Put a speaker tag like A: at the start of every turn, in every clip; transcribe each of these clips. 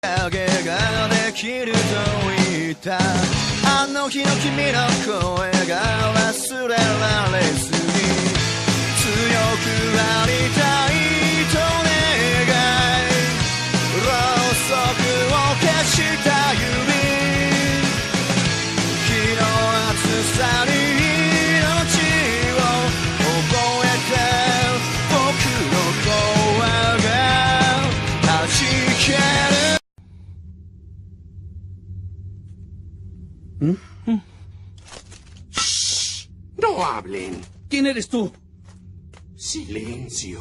A: 影ができると言ったあの日の君の声が忘れられずに強くありたいと願いろうそくを消した指日の暑さに命を覚えて僕の声が弾ける
B: Shh, no hablen.
C: ¿Quién eres tú?
B: Silencio.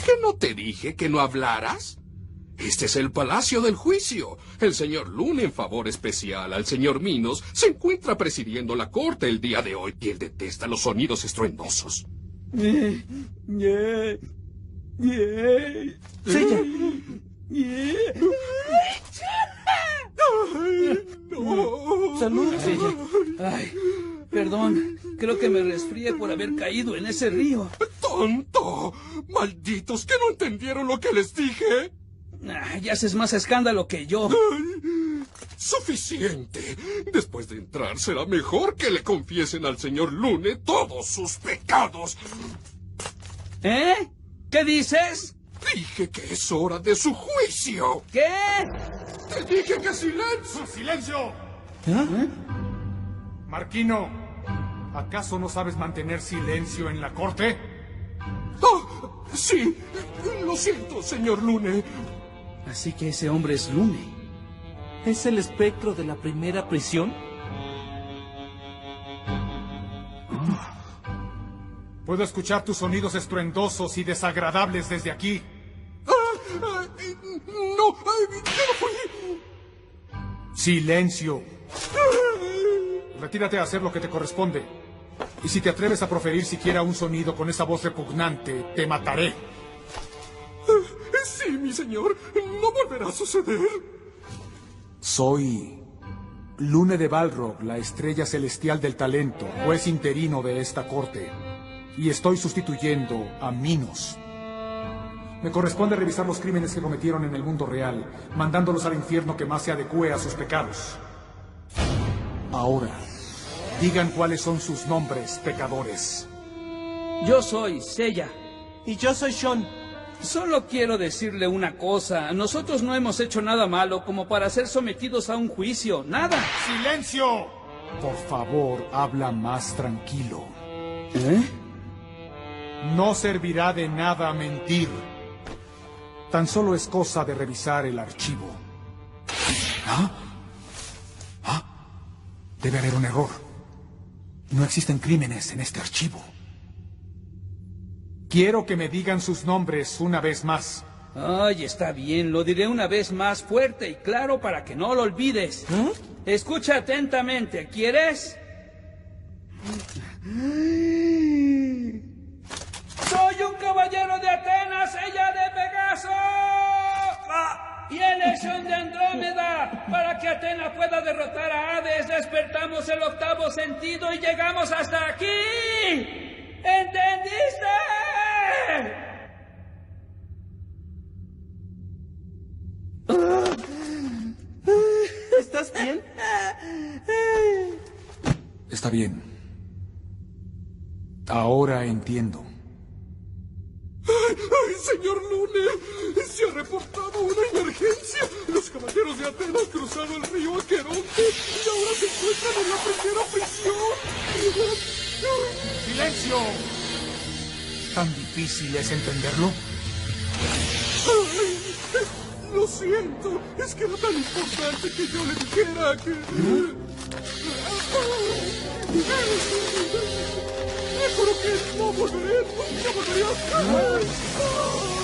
B: ¿Qué no te dije que no hablaras? Este es el Palacio del Juicio. El señor Lune, en favor especial al señor Minos, se encuentra presidiendo la corte el día de hoy y él detesta los sonidos estruendosos.
C: Sella.
B: No.
C: Salud, Sella. Ay, perdón. Creo que me resfrié por haber caído en ese río.
B: ¡Tonto! ¡Malditos que no entendieron lo que les dije!
C: Ya haces más escándalo que yo.
B: ¡Suficiente! Después de entrar será mejor que le confiesen al señor Lune todos sus pecados.
C: ¿Eh? ¿Qué dices?
B: Dije que es hora de su juicio.
C: ¿Qué?
B: Te dije que silencio.
D: ¡Silencio!
C: ¿Eh?
D: Marquino, ¿acaso no sabes mantener silencio en la corte?
B: Oh, sí. Lo siento, señor Lune.
C: Así que ese hombre es Lune.
E: ¿Es el espectro de la primera prisión?
D: Puedo escuchar tus sonidos estruendosos y desagradables desde aquí.
B: No, yo no fui.
D: ¡Silencio! Retírate a hacer lo que te corresponde. Y si te atreves a proferir siquiera un sonido con esa voz repugnante, te mataré.
B: Sí, mi señor. No volverá a suceder.
D: Soy Lune de Balrog, la estrella celestial del talento, juez interino de esta corte. Y estoy sustituyendo a Minos. Me corresponde revisar los crímenes que cometieron en el mundo real, mandándolos al infierno que más se adecue a sus pecados. Ahora, digan cuáles son sus nombres, pecadores.
C: Yo soy Sella.
E: Y yo soy Sean.
C: Solo quiero decirle una cosa. Nosotros no hemos hecho nada malo como para ser sometidos a un juicio. ¡Nada!
D: ¡Silencio! Por favor, habla más tranquilo.
C: ¿Eh?
D: No servirá de nada mentir. Tan solo es cosa de revisar el archivo. Debe haber un error. No existen crímenes en este archivo. Quiero que me digan sus nombres una vez más.
C: Ay, está bien. Lo diré una vez más fuerte y claro para que no lo olvides. Escucha atentamente. ¿Quieres? Soy un caballero de Atenas, ella de Pegaso. Y elección de Andrómeda. Para que Atenas pueda derrotar a Hades, despertamos el octavo sentido y llegamos hasta aquí. ¿Entendiste?
E: ¿Estás bien?
D: Está bien. Ahora entiendo.
B: ¡Ay, señor Lune! Se ha reportado una emergencia. Los caballeros de Atenas cruzaron el río Aqueronte y ahora se encuentran en la primera prisión.
D: ¡Silencio! ¿Tan difícil es entenderlo?
B: Ay, lo siento. Es que era tan importante que yo le dijera que... Le juro que no volveré. Nunca volveré a...